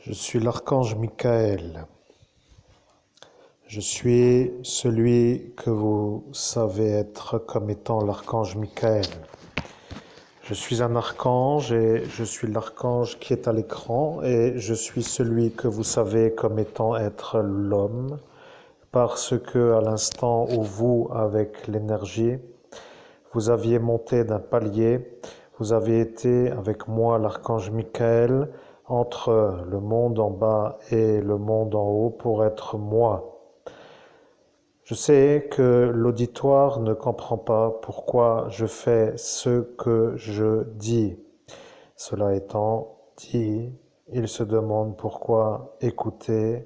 Je suis l'archange Michael. Je suis celui que vous savez être comme étant l'archange Michael. Je suis un archange et je suis l'archange qui est à l'écran et je suis celui que vous savez comme étant être l'homme parce que à l'instant où vous, avec l'énergie, vous aviez monté d'un palier, vous avez été avec moi, l'archange Michael, entre le monde en bas et le monde en haut pour être moi. Je sais que l'auditoire ne comprend pas pourquoi je fais ce que je dis. Cela étant dit, il se demande pourquoi écouter,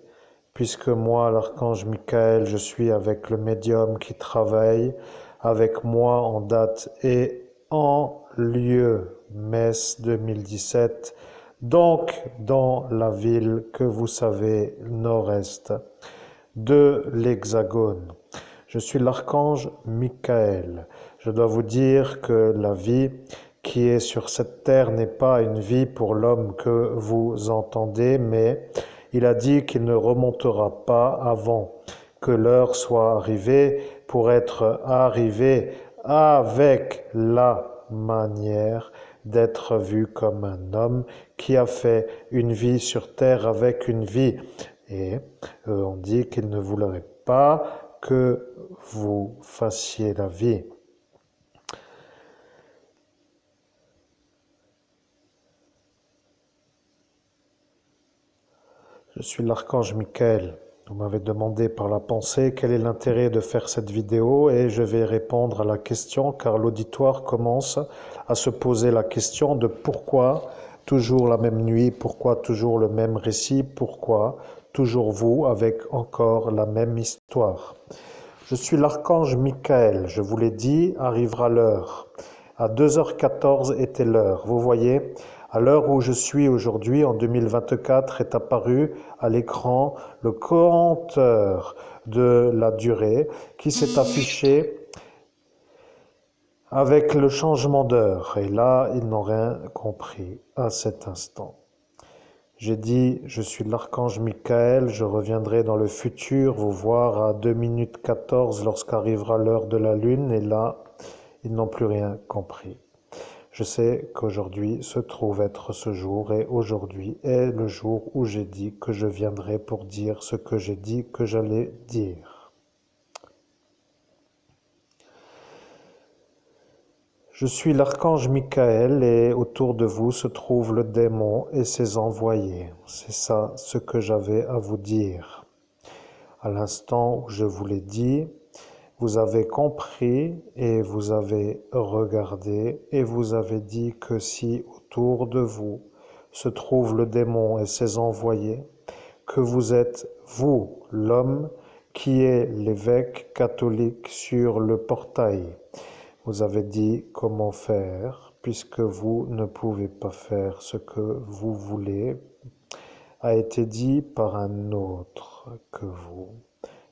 puisque moi, l'archange Michael, je suis avec le médium qui travaille avec moi en date et en lieu, Metz 2017, donc dans la ville que vous savez, nord-est de l'Hexagone. Je suis l'archange Michael. Je dois vous dire que la vie qui est sur cette terre n'est pas une vie pour l'homme que vous entendez, mais il a dit qu'il ne remontera pas avant que l'heure soit arrivée pour être arrivé avec la manière d'être vu comme un homme qui a fait une vie sur terre avec une vie. Et on dit qu'il ne voudrait pas que vous fassiez la vie. Je suis l'archange Michael. Vous m'avez demandé par la pensée quel est l'intérêt de faire cette vidéo et je vais répondre à la question car l'auditoire commence à se poser la question de pourquoi toujours la même nuit, pourquoi toujours le même récit, pourquoi toujours vous avec encore la même histoire. Je suis l'archange Michael, je vous l'ai dit, arrivera l'heure. À 2h14 était l'heure. Vous voyez, à l'heure où je suis aujourd'hui, en 2024, est apparu à l'écran le compteur de la durée qui s'est affiché avec le changement d'heure. Et là, ils n'ont rien compris à cet instant. J'ai dit, je suis l'archange Michael, je reviendrai dans le futur vous voir à 2 minutes 14 lorsqu'arrivera l'heure de la lune, et là, ils n'ont plus rien compris. Je sais qu'aujourd'hui se trouve être ce jour, et aujourd'hui est le jour où j'ai dit que je viendrai pour dire ce que j'ai dit que j'allais dire. Je suis l'archange Michael et autour de vous se trouve le démon et ses envoyés. C'est ça ce que j'avais à vous dire. À l'instant où je vous l'ai dit, vous avez compris et vous avez regardé et vous avez dit que si autour de vous se trouve le démon et ses envoyés, que vous êtes vous, l'homme, qui est l'évêque catholique sur le portail. Vous avez dit comment faire, puisque vous ne pouvez pas faire ce que vous voulez, a été dit par un autre que vous.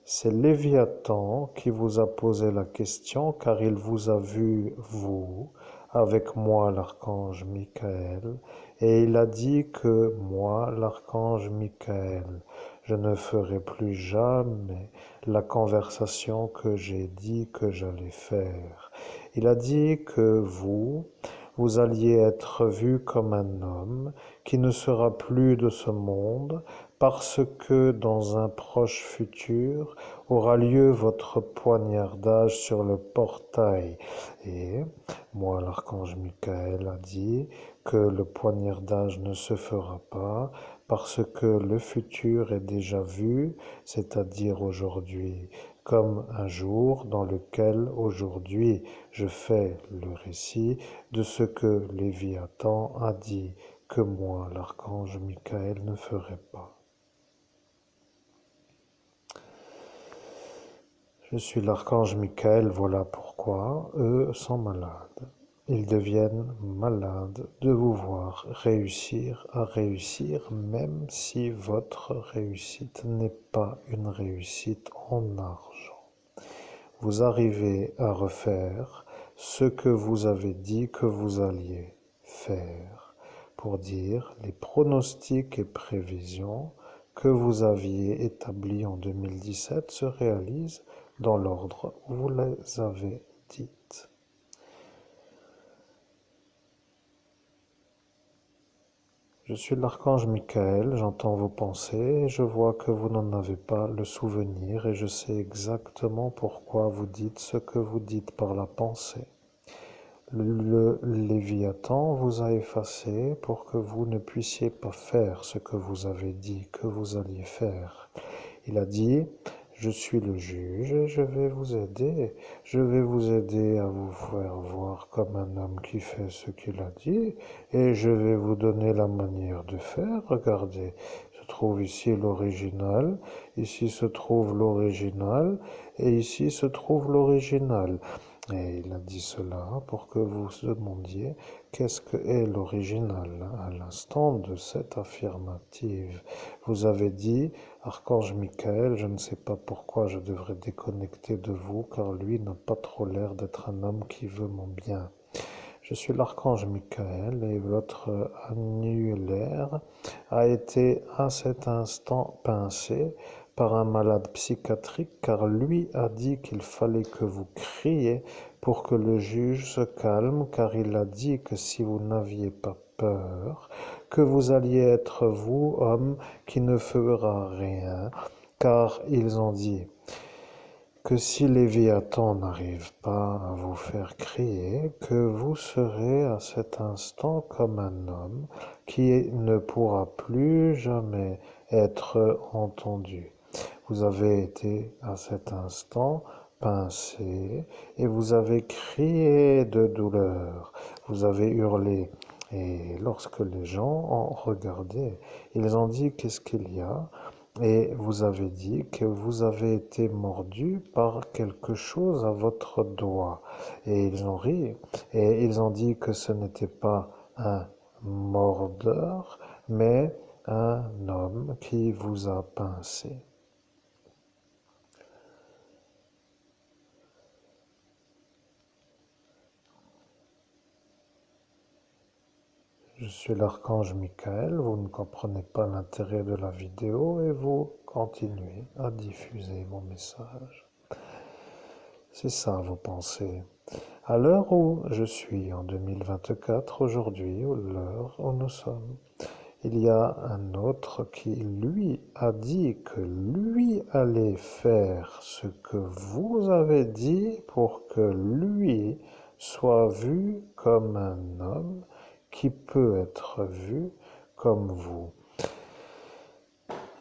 C'est Léviathan qui vous a posé la question car il vous a vu, vous, avec moi l'archange Michael, et il a dit que moi, l'archange Michael, je ne ferai plus jamais la conversation que j'ai dit que j'allais faire. Il a dit que vous alliez être vu comme un homme qui ne sera plus de ce monde parce que dans un proche futur aura lieu votre poignardage sur le portail. Et moi, l'archange Michael a dit que le poignardage ne se fera pas parce que le futur est déjà vu, c'est-à-dire aujourd'hui, comme un jour dans lequel aujourd'hui je fais le récit de ce que Léviathan a dit que moi, l'archange Michael, ne ferai pas. Je suis l'archange Michael, voilà pourquoi eux sont malades. Ils deviennent malades de vous voir réussir à réussir, même si votre réussite n'est pas une réussite en argent. Vous arrivez à refaire ce que vous avez dit que vous alliez faire, pour dire les pronostics et prévisions que vous aviez établis en 2017 se réalisent dans l'ordre où vous les avez dites. Je suis l'archange Michael, j'entends vos pensées, je vois que vous n'en avez pas le souvenir et je sais exactement pourquoi vous dites ce que vous dites par la pensée. Le Léviathan vous a effacé pour que vous ne puissiez pas faire ce que vous avez dit que vous alliez faire. Il a dit, je suis le juge et je vais vous aider. Je vais vous aider à vous faire voir comme un homme qui fait ce qu'il a dit et je vais vous donner la manière de faire. Regardez, se trouve ici l'original, ici se trouve l'original et ici se trouve l'original. Et il a dit cela pour que vous vous demandiez qu'est-ce que est l'original à l'instant de cette affirmative. Vous avez dit, Archange Michael, je ne sais pas pourquoi je devrais déconnecter de vous, car lui n'a pas trop l'air d'être un homme qui veut mon bien. Je suis l'archange Michael et votre annulaire a été à cet instant pincé par un malade psychiatrique car lui a dit qu'il fallait que vous criez pour que le juge se calme car il a dit que si vous n'aviez pas peur, que vous alliez être vous, homme, qui ne fera rien, car ils ont dit que si Léviathan n'arrive pas à vous faire crier, que vous serez à cet instant comme un homme qui ne pourra plus jamais être entendu. Vous avez été à cet instant pincé et vous avez crié de douleur, vous avez hurlé. Et lorsque les gens ont regardé, ils ont dit qu'est-ce qu'il y a? Et vous avez dit que vous avez été mordu par quelque chose à votre doigt. Et ils ont ri. Et ils ont dit que ce n'était pas un mordeur, mais un homme qui vous a pincé. Je suis l'archange Michael, vous ne comprenez pas l'intérêt de la vidéo et vous continuez à diffuser mon message. C'est ça vos pensées. À l'heure où je suis en 2024, aujourd'hui, ou l'heure où nous sommes, il y a un autre qui, lui, a dit que lui allait faire ce que vous avez dit pour que lui soit vu comme un homme qui peut être vu comme vous.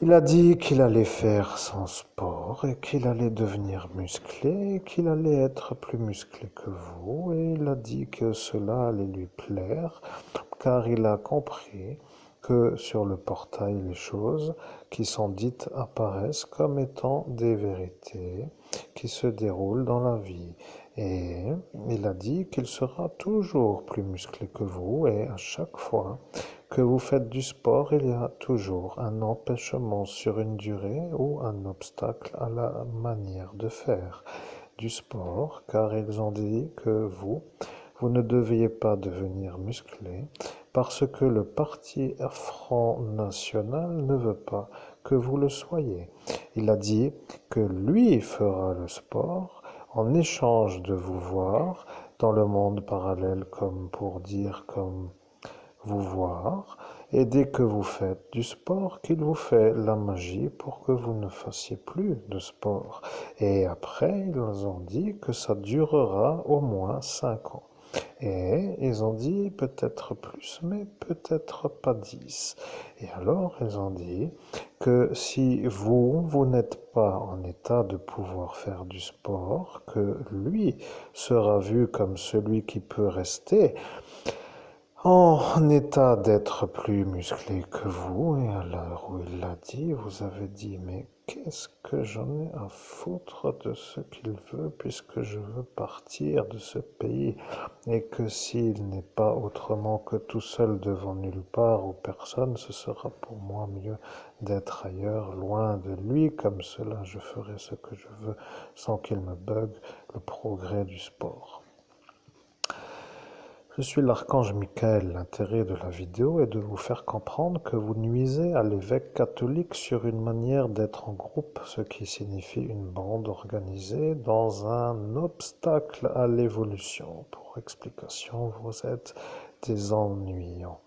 Il a dit qu'il allait faire son sport et qu'il allait devenir musclé et qu'il allait être plus musclé que vous. Et il a dit que cela allait lui plaire car il a compris que sur le portail, les choses qui sont dites apparaissent comme étant des vérités qui se déroulent dans la vie. Et il a dit qu'il sera toujours plus musclé que vous et à chaque fois que vous faites du sport, il y a toujours un empêchement sur une durée ou un obstacle à la manière de faire du sport, car ils ont dit que vous ne deviez pas devenir musclé parce que le parti Front National ne veut pas que vous le soyez. Il a dit que lui fera le sport en échange de vous voir dans le monde parallèle comme pour dire comme vous voir, et dès que vous faites du sport, qu'il vous fait la magie pour que vous ne fassiez plus de sport. Et après, ils ont dit que ça durera au moins 5 ans. Et ils ont dit peut-être plus, mais peut-être pas 10. Et alors, ils ont dit que si vous n'êtes pas en état de pouvoir faire du sport, que lui sera vu comme celui qui peut rester en état d'être plus musclé que vous, et à l'heure où il l'a dit, vous avez dit, mais qu'est-ce que j'en ai à foutre de ce qu'il veut, puisque je veux partir de ce pays, et que s'il n'est pas autrement que tout seul devant nulle part ou personne, ce sera pour moi mieux d'être ailleurs, loin de lui, comme cela je ferai ce que je veux, sans qu'il me bugue le progrès du sport. Je suis l'archange Michael. L'intérêt de la vidéo est de vous faire comprendre que vous nuisez à l'évêque catholique sur une manière d'être en groupe, ce qui signifie une bande organisée dans un obstacle à l'évolution. Pour explication, vous êtes des ennuyants.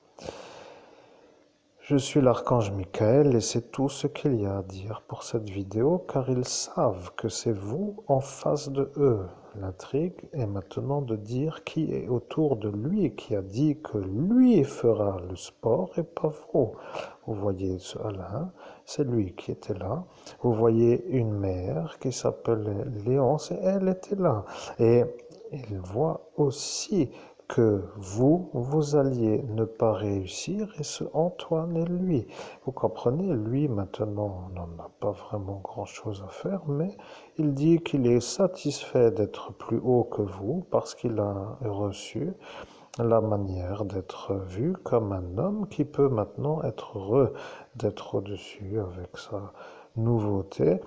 Je suis l'archange Michael et c'est tout ce qu'il y a à dire pour cette vidéo car ils savent que c'est vous en face de eux. L'intrigue est maintenant de dire qui est autour de lui, qui a dit que lui fera le sport et pas vous. Vous voyez ce Alain, c'est lui qui était là. Vous voyez une mère qui s'appelle Léonce et elle était là. Et il voit aussi que vous alliez ne pas réussir et ce Antoine et lui. Vous comprenez, lui maintenant n'en a pas vraiment grand-chose à faire, mais il dit qu'il est satisfait d'être plus haut que vous parce qu'il a reçu la manière d'être vu comme un homme qui peut maintenant être heureux d'être au-dessus avec sa nouveauté.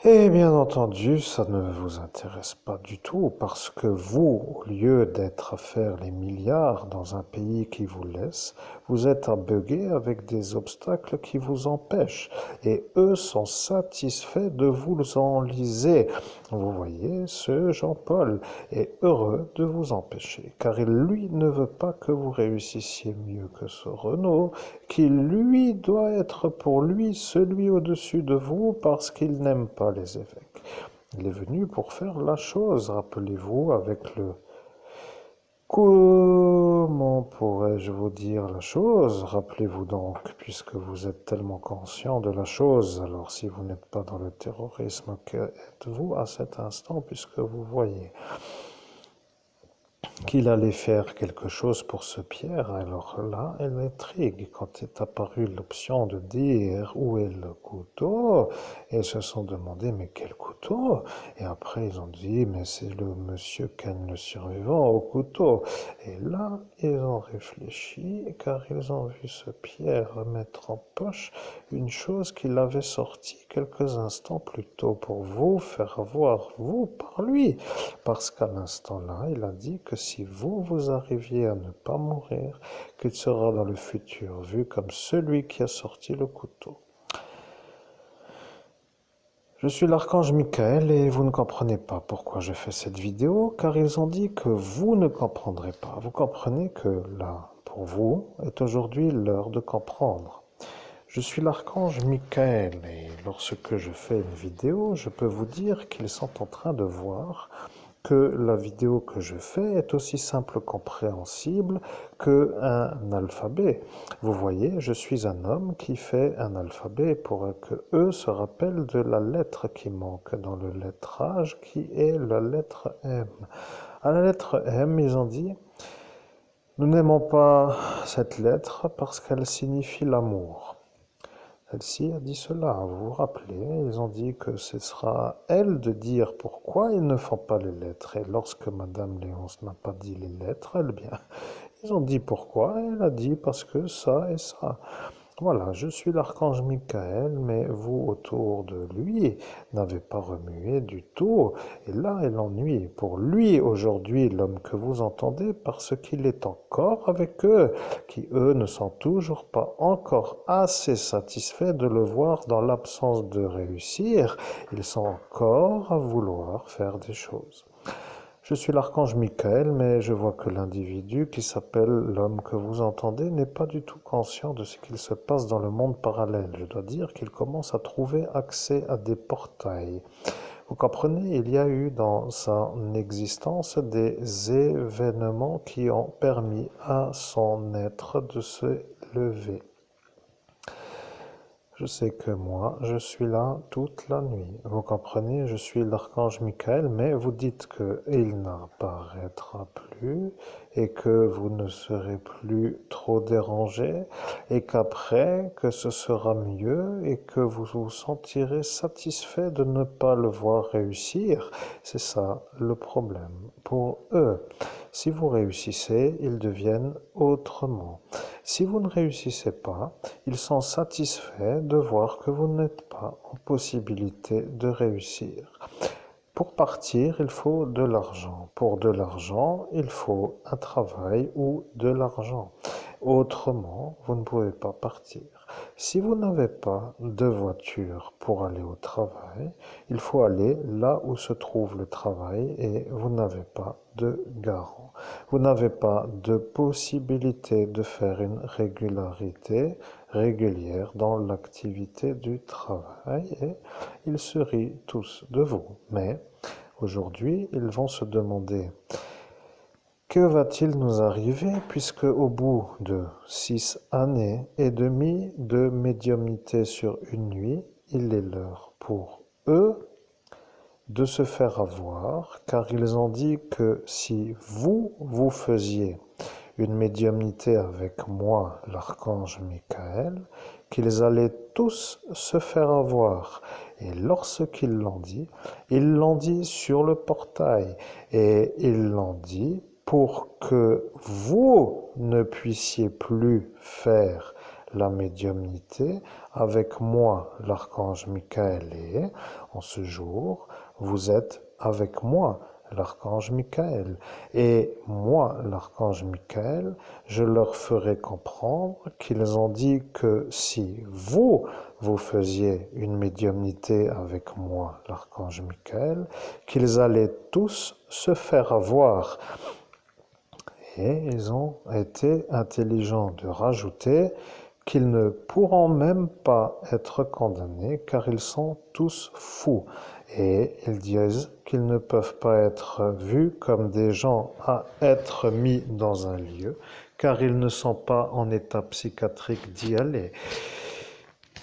Et bien entendu, ça ne vous intéresse pas du tout parce que vous, au lieu d'être à faire les milliards dans un pays qui vous laisse, vous êtes à bugger avec des obstacles qui vous empêchent. Et eux sont satisfaits de vous enliser. Vous voyez, ce Jean-Paul est heureux de vous empêcher car il, lui, ne veut pas que vous réussissiez mieux que ce Renaud, qui, lui, doit être pour lui celui au-dessus de vous parce qu'il n'aime pas les évêques. Il est venu pour faire la chose, rappelez-vous, avec le... Comment pourrais-je vous dire la chose? Rappelez-vous donc, puisque vous êtes tellement conscient de la chose, alors si vous n'êtes pas dans le terrorisme, qu'êtes-vous à cet instant, puisque vous voyez qu'il allait faire quelque chose pour ce Pierre, alors là, elle intrigue. Quand est apparue l'option de dire où est le couteau, ils se sont demandé mais quel couteau? Et après ils ont dit mais c'est le monsieur Ken le survivant au couteau. Et là, ils ont réfléchi car ils ont vu ce Pierre remettre en poche une chose qu'il avait sortie quelques instants plus tôt pour vous faire avoir, vous, par lui. Parce qu'à l'instant-là, il a dit que si vous arriviez à ne pas mourir, qu'il sera dans le futur vu comme celui qui a sorti le couteau. Je suis l'archange Michael et vous ne comprenez pas pourquoi je fais cette vidéo, car ils ont dit que vous ne comprendrez pas. Vous comprenez que là, pour vous, est aujourd'hui l'heure de comprendre. Je suis l'archange Michael et lorsque je fais une vidéo, je peux vous dire qu'ils sont en train de voir que la vidéo que je fais est aussi simple compréhensible qu'un alphabet. Vous voyez, je suis un homme qui fait un alphabet pour que eux se rappellent de la lettre qui manque dans le lettrage, qui est la lettre M. À la lettre M, ils ont dit, nous n'aimons pas cette lettre parce qu'elle signifie l'amour. Celle-ci a dit cela, vous vous rappelez, ils ont dit que ce sera à elle de dire pourquoi ils ne font pas les lettres. Et lorsque Madame Léonce n'a pas dit les lettres, eh bien, ils ont dit pourquoi, et elle a dit parce que ça et ça. Voilà, je suis l'archange Michael, mais vous autour de lui n'avez pas remué du tout. Et là est l'ennui pour lui aujourd'hui, l'homme que vous entendez, parce qu'il est encore avec eux, qui eux ne sont toujours pas encore assez satisfaits de le voir dans l'absence de réussir. Ils sont encore à vouloir faire des choses. Je suis l'archange Michael, mais je vois que l'individu qui s'appelle l'homme que vous entendez n'est pas du tout conscient de ce qu'il se passe dans le monde parallèle. Je dois dire qu'il commence à trouver accès à des portails. Vous comprenez, il y a eu dans son existence des événements qui ont permis à son être de se lever. Je sais que moi, je suis là toute la nuit. Vous comprenez, je suis l'archange Michael, mais vous dites qu'il n'apparaîtra plus et que vous ne serez plus trop dérangé et qu'après, que ce sera mieux et que vous vous sentirez satisfait de ne pas le voir réussir. C'est ça le problème pour eux. Si vous réussissez, ils deviennent autrement. Si vous ne réussissez pas, ils sont satisfaits de voir que vous n'êtes pas en possibilité de réussir. Pour partir, il faut de l'argent. Pour de l'argent, il faut un travail ou de l'argent. Autrement, vous ne pouvez pas partir. Si vous n'avez pas de voiture pour aller au travail, il faut aller là où se trouve le travail et vous n'avez pas de garant. Vous n'avez pas de possibilité de faire une régularité régulière dans l'activité du travail et ils se rient tous de vous. Mais aujourd'hui, ils vont se demander que va-t-il nous arriver puisque au bout de 6 années et demie de médiumnité sur une nuit, il est l'heure pour eux de se faire avoir, car ils ont dit que si vous faisiez une médiumnité avec moi, l'archange Michael, qu'ils allaient tous se faire avoir. Et lorsqu'ils ils l'ont dit sur le portail, et ils l'ont dit pour que vous ne puissiez plus faire la médiumnité avec moi, l'archange Michael, et en ce jour, vous êtes avec moi, l'archange Michael. Et moi, l'archange Michael, je leur ferai comprendre qu'ils ont dit que si vous faisiez une médiumnité avec moi, l'archange Michael, qu'ils allaient tous se faire avoir. Et ils ont été intelligents de rajouter qu'ils ne pourront même pas être condamnés car ils sont tous fous. Et ils disent qu'ils ne peuvent pas être vus comme des gens à être mis dans un lieu car ils ne sont pas en état psychiatrique d'y aller.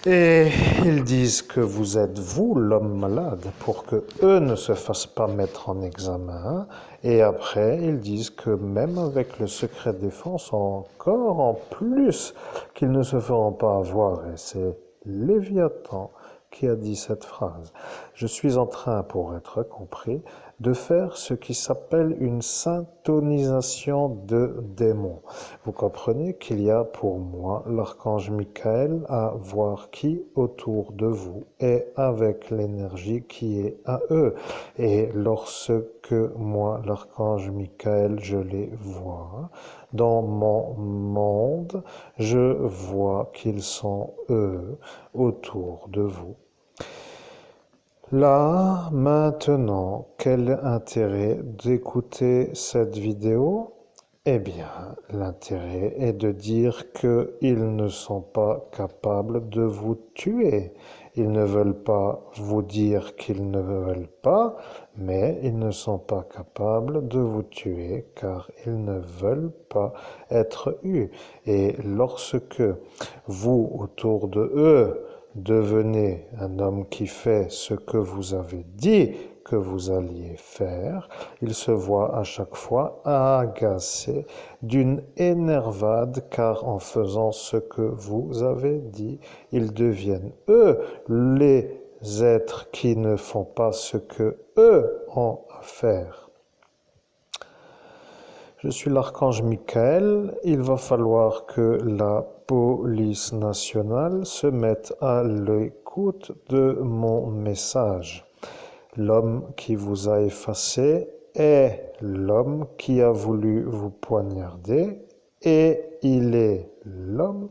Et ils disent que vous êtes vous, l'homme malade, pour que eux ne se fassent pas mettre en examen. Et après, ils disent que même avec le secret de défense, encore en plus, qu'ils ne se feront pas avoir. Et c'est Léviathan qui a dit cette phrase. Je suis en train, pour être compris, de faire ce qui s'appelle une syntonisation de démons. Vous comprenez qu'il y a pour moi l'archange Michael à voir qui autour de vous est avec l'énergie qui est à eux. Et lorsque moi, l'archange Michael, je les vois, dans mon monde, je vois qu'ils sont eux autour de vous. Là, maintenant, quel intérêt d'écouter cette vidéo? Eh bien, l'intérêt est de dire qu'ils ne sont pas capables de vous tuer. Ils ne veulent pas vous dire qu'ils ne veulent pas, mais ils ne sont pas capables de vous tuer car ils ne veulent pas être eus. Et lorsque vous, autour de eux, devenez un homme qui fait ce que vous avez dit que vous alliez faire, il se voit à chaque fois agacé d'une énervade car en faisant ce que vous avez dit, ils deviennent eux les êtres qui ne font pas ce que eux ont à faire. Je suis l'archange Michael. Il va falloir que la police nationale se mette à l'écoute de mon message. L'homme qui vous a effacé est l'homme qui a voulu vous poignarder et il est l'homme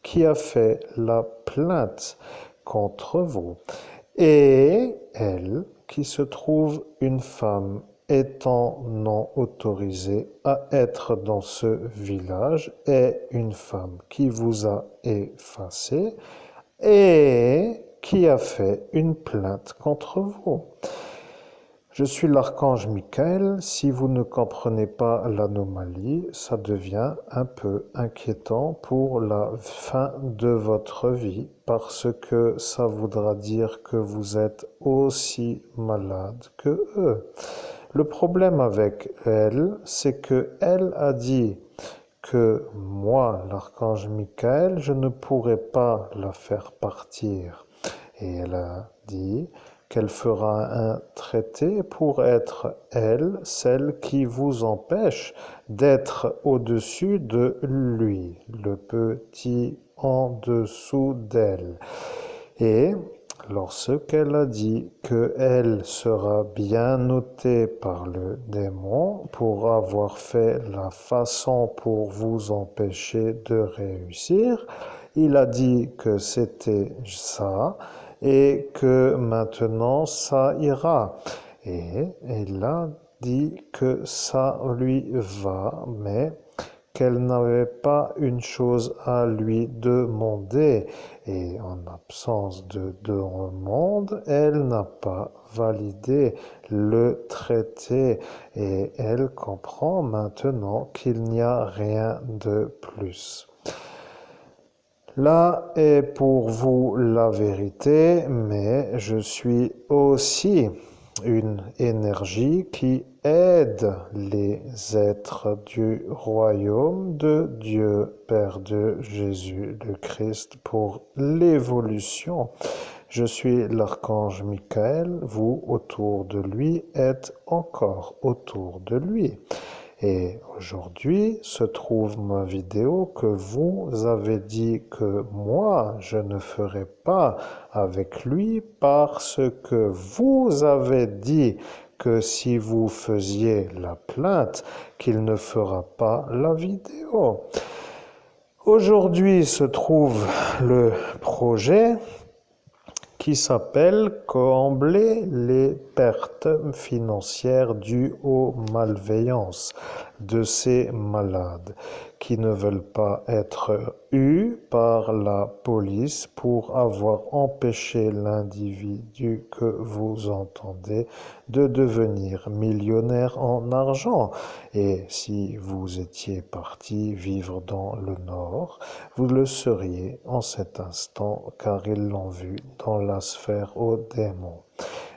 qui a fait la plainte contre vous. Et elle, qui se trouve une femme étant non autorisée à être dans ce village, est une femme qui vous a effacé et qui a fait une plainte contre vous. Je suis l'archange Michael. Si vous ne comprenez pas l'anomalie, ça devient un peu inquiétant pour la fin de votre vie parce que ça voudra dire que vous êtes aussi malade que eux. Le problème avec elle, c'est que elle a dit que moi, l'archange Michael, je ne pourrais pas la faire partir. Et elle a dit qu'elle fera un traité pour être, elle, celle qui vous empêche d'être au-dessus de lui, le petit en dessous d'elle. Et lorsqu'elle a dit qu'elle sera bien notée par le démon pour avoir fait la façon pour vous empêcher de réussir, il a dit que c'était ça et que maintenant ça ira. Et il a dit que ça lui va, mais qu'elle n'avait pas une chose à lui demander. Et en absence de demande, elle n'a pas validé le traité. Et elle comprend maintenant qu'il n'y a rien de plus. Là est pour vous la vérité, mais je suis aussi une énergie qui aide les êtres du royaume de Dieu, Père de Jésus le Christ, pour l'évolution. Je suis l'archange Michael, vous autour de lui êtes encore autour de lui. Et aujourd'hui se trouve ma vidéo que vous avez dit que moi je ne ferai pas avec lui parce que vous avez dit que si vous faisiez la plainte, qu'il ne fera pas la vidéo. Aujourd'hui se trouve le projet qui s'appelle combler les pertes financières dues aux malveillances de ces malades qui ne veulent pas être eus par la police pour avoir empêché l'individu que vous entendez de devenir millionnaire en argent. Et si vous étiez parti vivre dans le Nord, vous le seriez en cet instant car ils l'ont vu dans la sphère aux démons.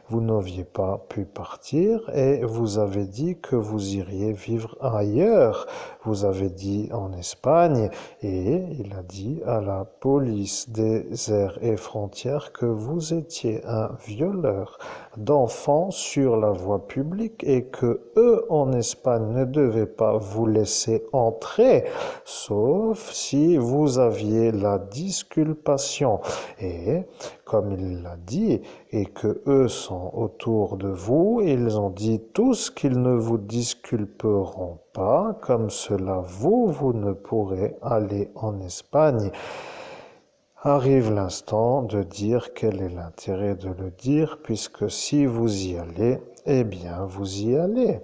Vous n'aviez pas pu partir et vous avez dit que vous iriez vivre ailleurs. Vous avez dit en Espagne et il a dit à la police des airs et frontières que vous étiez un violeur d'enfants sur la voie publique et que eux en Espagne ne devaient pas vous laisser entrer sauf si vous aviez la disculpation. Et comme il l'a dit, et que eux sont autour de vous, ils ont dit tous qu'ils ne vous disculperont pas, comme cela vous ne pourrez aller en Espagne. Arrive l'instant de dire quel est l'intérêt de le dire, puisque si vous y allez, eh bien vous y allez.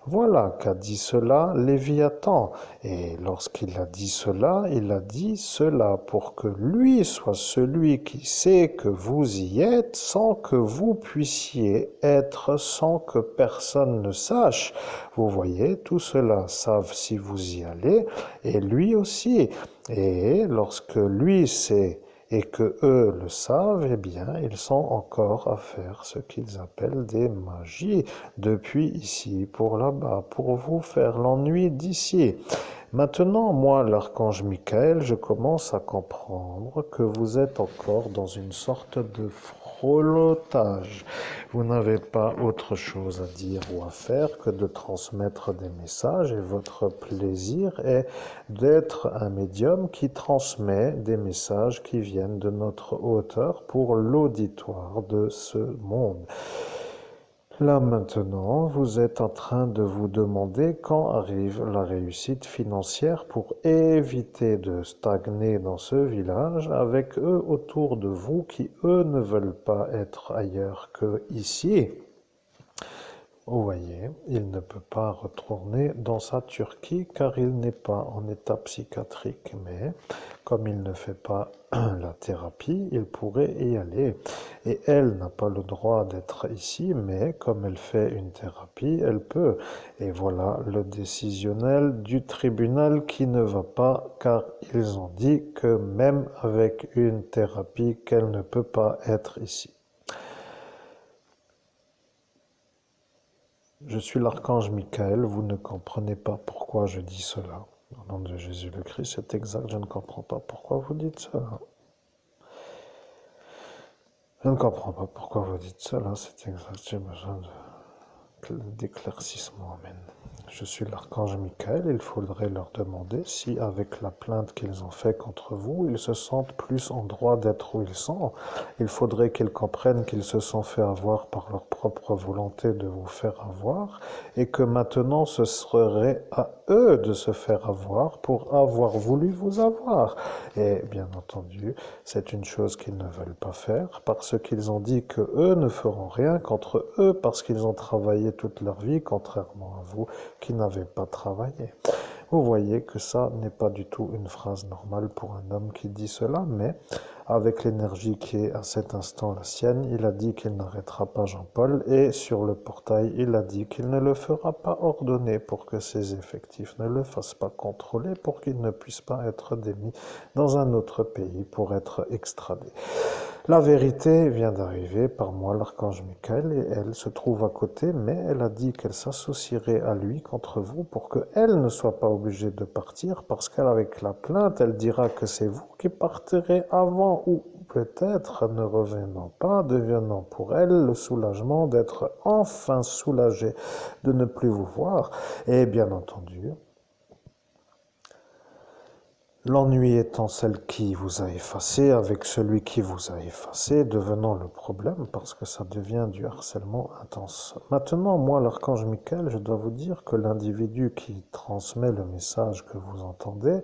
Voilà qu'a dit cela Léviathan. Et lorsqu'il a dit cela, il a dit cela pour que lui soit celui qui sait que vous y êtes sans que vous puissiez être, sans que personne ne sache. Vous voyez, tout cela savent si vous y allez, et lui aussi. Et lorsque lui sait et que eux le savent, eh bien, ils sont encore à faire ce qu'ils appellent des magies, depuis ici pour là-bas, pour vous faire l'ennui d'ici. Maintenant, moi, l'archange Michael, je commence à comprendre que vous êtes encore dans une sorte de frollotage. Vous n'avez pas autre chose à dire ou à faire que de transmettre des messages et votre plaisir est d'être un médium qui transmet des messages qui viennent de notre hauteur pour l'auditoire de ce monde. Là maintenant, vous êtes en train de vous demander quand arrive la réussite financière pour éviter de stagner dans ce village avec eux autour de vous qui, eux, ne veulent pas être ailleurs que ici. Vous voyez, il ne peut pas retourner dans sa Turquie car il n'est pas en état psychiatrique, mais comme il ne fait pas la thérapie, il pourrait y aller. Et elle n'a pas le droit d'être ici, mais comme elle fait une thérapie, elle peut. Et voilà le décisionnel du tribunal qui ne va pas car ils ont dit que même avec une thérapie, qu'elle ne peut pas être ici. Je suis l'archange Michael, vous ne comprenez pas pourquoi je dis cela. Au nom de Jésus le Christ, c'est exact, je ne comprends pas pourquoi vous dites cela. Je ne comprends pas pourquoi vous dites cela, c'est exact, j'ai besoin d'éclaircissement, amen. Je suis l'archange Michael, il faudrait leur demander si, avec la plainte qu'ils ont faite contre vous, ils se sentent plus en droit d'être où ils sont. Il faudrait qu'ils comprennent qu'ils se sont fait avoir par leur propre volonté de vous faire avoir et que maintenant ce serait à eux de se faire avoir pour avoir voulu vous avoir. Et bien entendu, c'est une chose qu'ils ne veulent pas faire parce qu'ils ont dit que eux ne feront rien contre eux parce qu'ils ont travaillé toute leur vie, contrairement à vous qui n'avez pas travaillé. Vous voyez que ça n'est pas du tout une phrase normale pour un homme qui dit cela, mais avec l'énergie qui est à cet instant la sienne, il a dit qu'il n'arrêtera pas Jean-Paul et sur le portail, il a dit qu'il ne le fera pas ordonner pour que ses effectifs ne le fassent pas contrôler, pour qu'il ne puisse pas être démis dans un autre pays pour être extradé. La vérité vient d'arriver par moi, l'archange Michael, et elle se trouve à côté, mais elle a dit qu'elle s'associerait à lui contre vous pour qu'elle ne soit pas obligée de partir, parce qu'avec la plainte, elle dira que c'est vous qui partirez avant, ou peut-être ne revenant pas, devenant pour elle le soulagement d'être enfin soulagée de ne plus vous voir. Et bien entendu, l'ennui étant celle qui vous a effacé, avec celui qui vous a effacé, devenant le problème parce que ça devient du harcèlement intense. Maintenant, moi, l'archange Michael, je dois vous dire que l'individu qui transmet le message que vous entendez,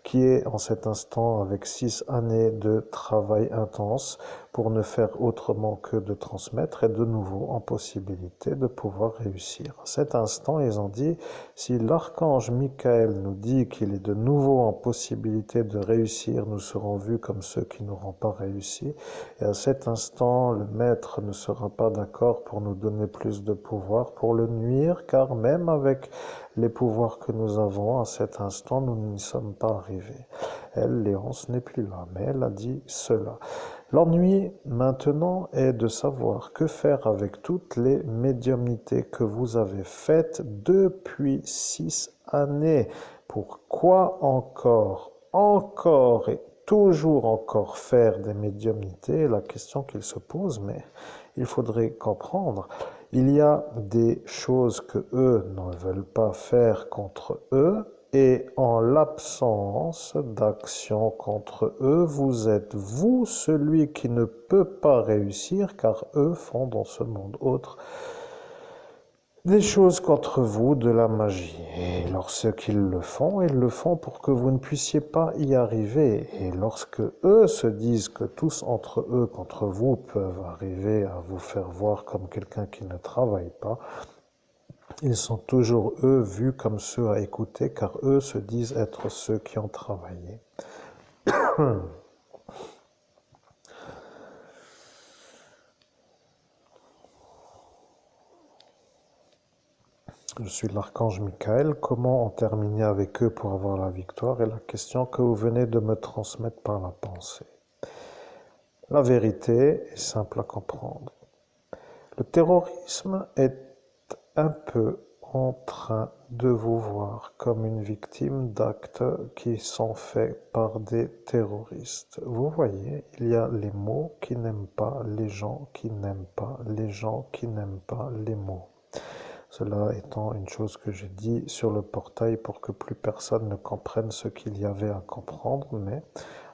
qui est en cet instant avec 6 années de travail intense pour ne faire autrement que de transmettre, est de nouveau en possibilité de pouvoir réussir. À cet instant, ils ont dit, si l'archange Michael nous dit qu'il est de nouveau en possibilité de réussir, nous serons vus comme ceux qui n'auront pas réussi. Et à cet instant, le maître ne sera pas d'accord pour nous donner plus de pouvoir, pour le nuire, car même avec les pouvoirs que nous avons, à cet instant, nous n'y sommes pas arrivés. Elle, Léonce, n'est plus là, mais elle a dit cela. L'ennui maintenant est de savoir que faire avec toutes les médiumnités que vous avez faites depuis 6 années. Pourquoi encore et toujours encore faire des médiumnités? La question qu'il se pose, mais il faudrait comprendre. Il y a des choses que eux ne veulent pas faire contre eux, et en l'absence d'action contre eux, vous êtes vous celui qui ne peut pas réussir, car eux font dans ce monde autre des choses contre vous, de la magie. Et lorsqu'ils le font, ils le font pour que vous ne puissiez pas y arriver. Et lorsque eux se disent que tous entre eux contre vous peuvent arriver à vous faire voir comme quelqu'un qui ne travaille pas, ils sont toujours, eux, vus comme ceux à écouter, car eux se disent être ceux qui ont travaillé. Je suis l'archange Michael. Comment en terminer avec eux pour avoir la victoire est la question que vous venez de me transmettre par la pensée. La vérité est simple à comprendre. Le terrorisme est un peu en train de vous voir comme une victime d'actes qui sont faits par des terroristes. Vous voyez, il y a les mots qui n'aiment pas les gens qui n'aiment pas les gens qui n'aiment pas les mots. Cela étant une chose que j'ai dit sur le portail pour que plus personne ne comprenne ce qu'il y avait à comprendre, mais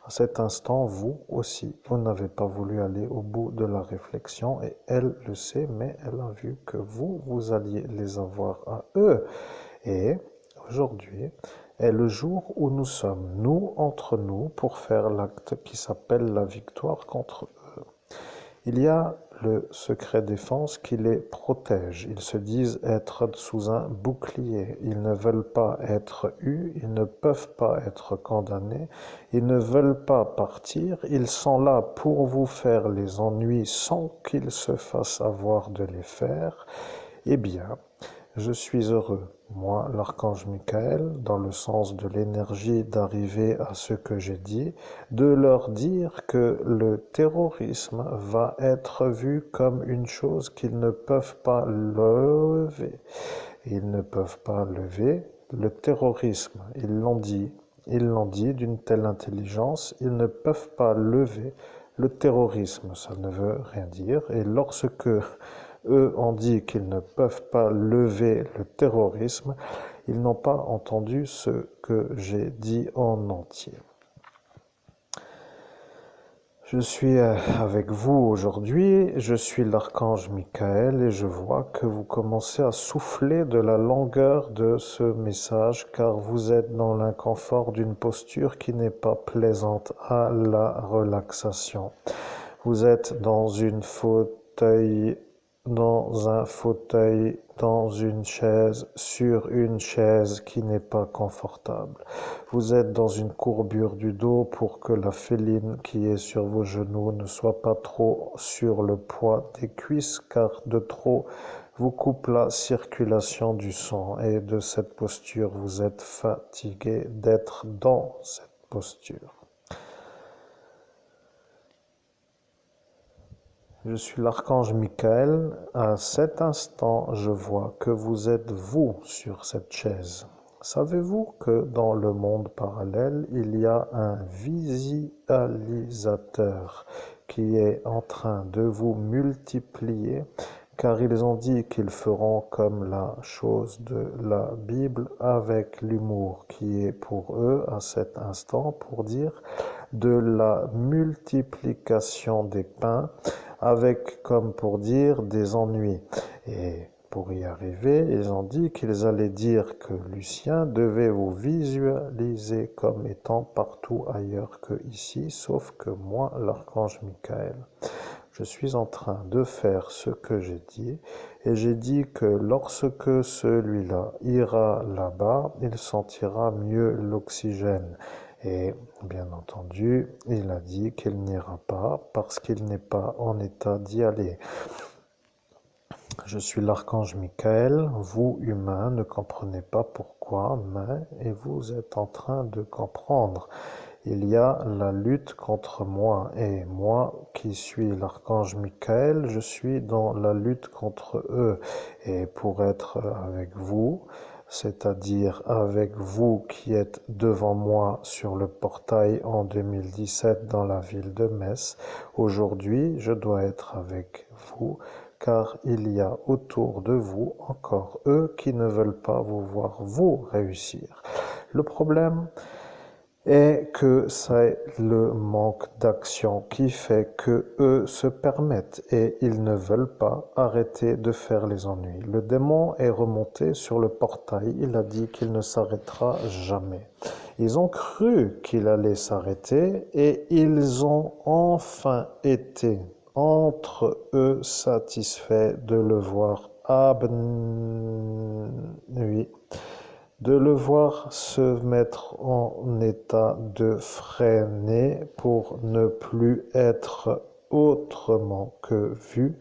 à cet instant, vous aussi, vous n'avez pas voulu aller au bout de la réflexion et elle le sait, mais elle a vu que vous, vous alliez les avoir à eux. Et aujourd'hui est le jour où nous sommes, nous, entre nous, pour faire l'acte qui s'appelle la victoire contre eux. Il y a le secret défense qui les protège. Ils se disent être sous un bouclier. Ils ne veulent pas être eus, ils ne peuvent pas être condamnés, ils ne veulent pas partir. Ils sont là pour vous faire les ennuis sans qu'ils se fassent avoir de les faire. Eh bien, je suis heureux, moi, l'archange Michael, dans le sens de l'énergie d'arriver à ce que j'ai dit, de leur dire que le terrorisme va être vu comme une chose qu'ils ne peuvent pas lever. Ils ne peuvent pas lever le terrorisme, ils l'ont dit d'une telle intelligence, ils ne peuvent pas lever le terrorisme, ça ne veut rien dire. Et lorsque eux ont dit qu'ils ne peuvent pas lever le terrorisme, ils n'ont pas entendu ce que j'ai dit en entier. Je suis avec vous aujourd'hui, je suis l'archange Michael et je vois que vous commencez à souffler de la longueur de ce message car vous êtes dans l'inconfort d'une posture qui n'est pas plaisante à la relaxation. Vous êtes dans un fauteuil, dans une chaise, sur une chaise qui n'est pas confortable. Vous êtes dans une courbure du dos pour que la féline qui est sur vos genoux ne soit pas trop sur le poids des cuisses, car de trop vous coupe la circulation du sang. Et de cette posture, vous êtes fatigué d'être dans cette posture. Je suis l'archange Michael. À cet instant, je vois que vous êtes vous sur cette chaise. Savez-vous que dans le monde parallèle, il y a un visualisateur qui est en train de vous multiplier, car ils ont dit qu'ils feront comme la chose de la Bible avec l'humour qui est pour eux à cet instant pour dire de la multiplication des pains avec, comme pour dire, des ennuis. Et pour y arriver, ils ont dit qu'ils allaient dire que Lucien devait vous visualiser comme étant partout ailleurs que ici, sauf que moi, l'archange Michael, je suis en train de faire ce que j'ai dit, et j'ai dit que lorsque celui-là ira là-bas, il sentira mieux l'oxygène. Et bien entendu, il a dit qu'il n'ira pas parce qu'il n'est pas en état d'y aller. Je suis l'archange Michael, vous humains ne comprenez pas pourquoi, mais vous êtes en train de comprendre. Il y a la lutte contre moi et moi qui suis l'archange Michael, je suis dans la lutte contre eux. Et pour être avec vous, c'est-à-dire avec vous qui êtes devant moi sur le portail en 2017 dans la ville de Metz, aujourd'hui je dois être avec vous car il y a autour de vous encore eux qui ne veulent pas vous voir vous réussir. Le problème est que c'est le manque d'action qui fait que eux se permettent et ils ne veulent pas arrêter de faire les ennuis. Le démon est remonté sur le portail, il a dit qu'il ne s'arrêtera jamais. Ils ont cru qu'il allait s'arrêter et ils ont enfin été entre eux satisfaits de le voir de le voir se mettre en état de freiner pour ne plus être autrement que vu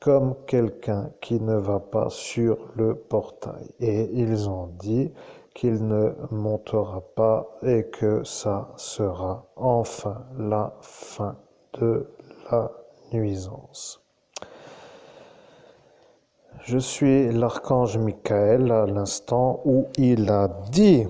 comme quelqu'un qui ne va pas sur le portail. Et ils ont dit qu'il ne montera pas et que ça sera enfin la fin de la nuisance. Je suis l'archange Michael à l'instant où il a dit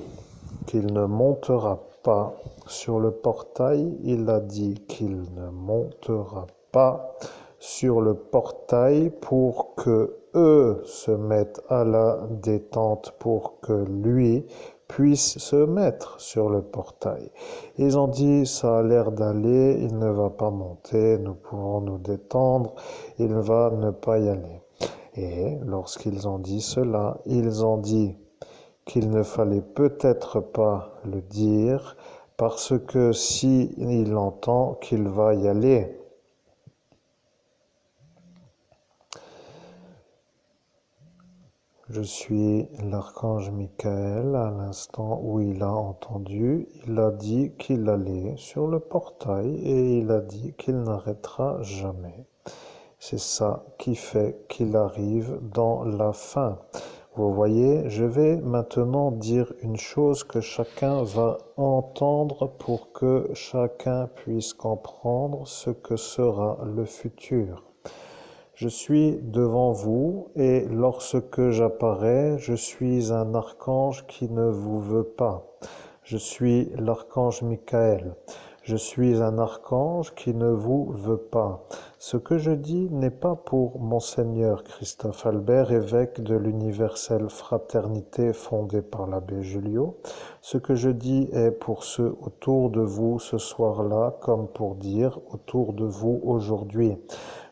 qu'il ne montera pas sur le portail. Il a dit qu'il ne montera pas sur le portail pour que eux se mettent à la détente pour que lui puisse se mettre sur le portail. Ils ont dit ça a l'air d'aller, il ne va pas monter, nous pourrons nous détendre, il va ne pas y aller. Et lorsqu'ils ont dit cela, ils ont dit qu'il ne fallait peut-être pas le dire parce que si il entend qu'il va y aller, je suis l'archange Michael à l'instant où il a entendu, il a dit qu'il allait sur le portail et il a dit qu'il n'arrêtera jamais. C'est ça qui fait qu'il arrive dans la fin. Vous voyez, je vais maintenant dire une chose que chacun va entendre pour que chacun puisse comprendre ce que sera le futur. Je suis devant vous et lorsque j'apparais, je suis un archange qui ne vous veut pas. Je suis l'archange Michael. Je suis un archange qui ne vous veut pas. Ce que je dis n'est pas pour Monseigneur Christophe Albert, évêque de l'universelle fraternité fondée par l'abbé Julio. Ce que je dis est pour ceux autour de vous ce soir-là, comme pour dire autour de vous aujourd'hui.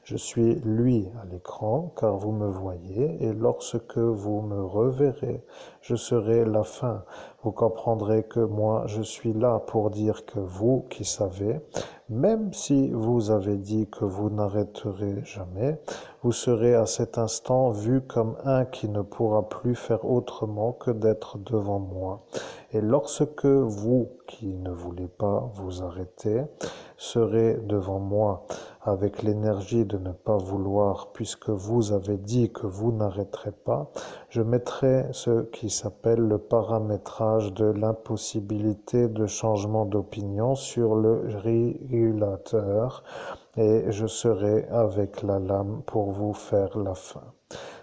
Je suis lui à l'écran, car vous me voyez, et lorsque vous me reverrez, je serai la fin. Vous comprendrez que moi, je suis là pour dire que vous qui savez, même si vous avez dit que vous n'arrêterez jamais, vous serez à cet instant vu comme un qui ne pourra plus faire autrement que d'être devant moi. Et lorsque vous, qui ne voulez pas vous arrêter, serez devant moi, avec l'énergie de ne pas vouloir, puisque vous avez dit que vous n'arrêterez pas, je mettrai ce qui s'appelle le paramétrage de l'impossibilité de changement d'opinion sur le régulateur et je serai avec la lame pour vous faire la fin.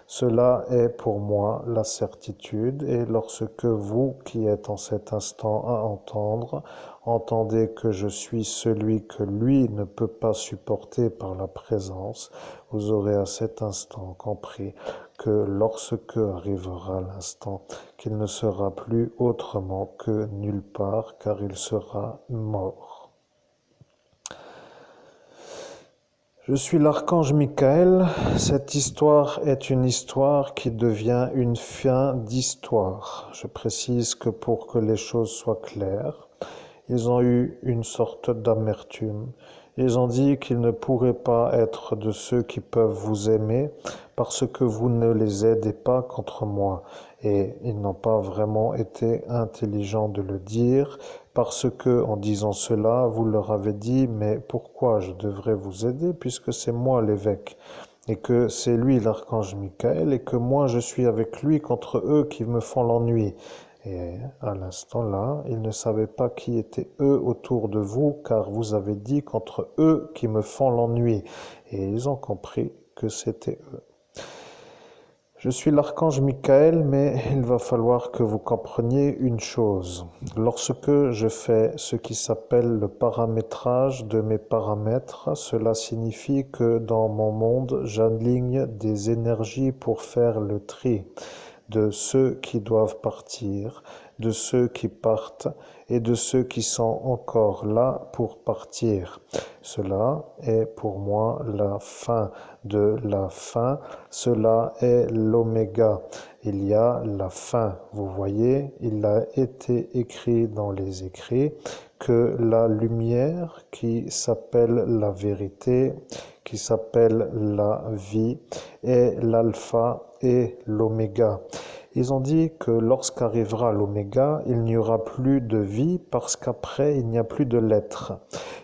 Cela est pour moi la certitude, et lorsque vous qui êtes en cet instant à entendre, entendez que je suis celui que lui ne peut pas supporter par la présence, vous aurez à cet instant compris que lorsque arrivera l'instant, qu'il ne sera plus autrement que nulle part, car il sera mort. Je suis l'archange Michael. Cette histoire est une histoire qui devient une fin d'histoire. Je précise que pour que les choses soient claires, ils ont eu une sorte d'amertume. Ils ont dit qu'ils ne pourraient pas être de ceux qui peuvent vous aimer parce que vous ne les aidez pas contre moi. Et ils n'ont pas vraiment été intelligents de le dire parce que, en disant cela, vous leur avez dit, mais pourquoi je devrais vous aider puisque c'est moi l'évêque et que c'est lui l'archange Michael et que moi je suis avec lui contre eux qui me font l'ennui. Et à l'instant là, ils ne savaient pas qui étaient eux autour de vous, car vous avez dit contre eux qui me font l'ennui. Et ils ont compris que c'était eux. Je suis l'archange Michael, mais il va falloir que vous compreniez une chose. Lorsque je fais ce qui s'appelle le paramétrage de mes paramètres, cela signifie que dans mon monde, j'aligne des énergies pour faire le tri de ceux qui doivent partir, de ceux qui partent et de ceux qui sont encore là pour partir. Cela est pour moi la fin de la fin, cela est l'oméga. Il y a la fin, vous voyez, il a été écrit dans les écrits que la lumière qui s'appelle la vérité, qui s'appelle la vie, est l'alpha et l'oméga. Ils ont dit que lorsqu'arrivera l'oméga, il n'y aura plus de vie parce qu'après, il n'y a plus de lettres.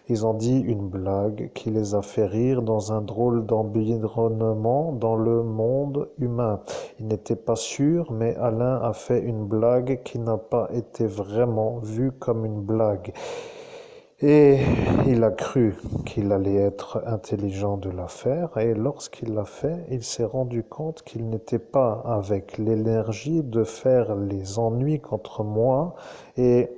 Ils ont dit une blague qui les a fait rire dans un drôle d'environnement dans le monde humain. Ils n'étaient pas sûrs, mais Alain a fait une blague qui n'a pas été vraiment vue comme une blague. Et il a cru qu'il allait être intelligent de la faire, et lorsqu'il l'a fait, il s'est rendu compte qu'il n'était pas avec l'énergie de faire les ennuis contre moi, et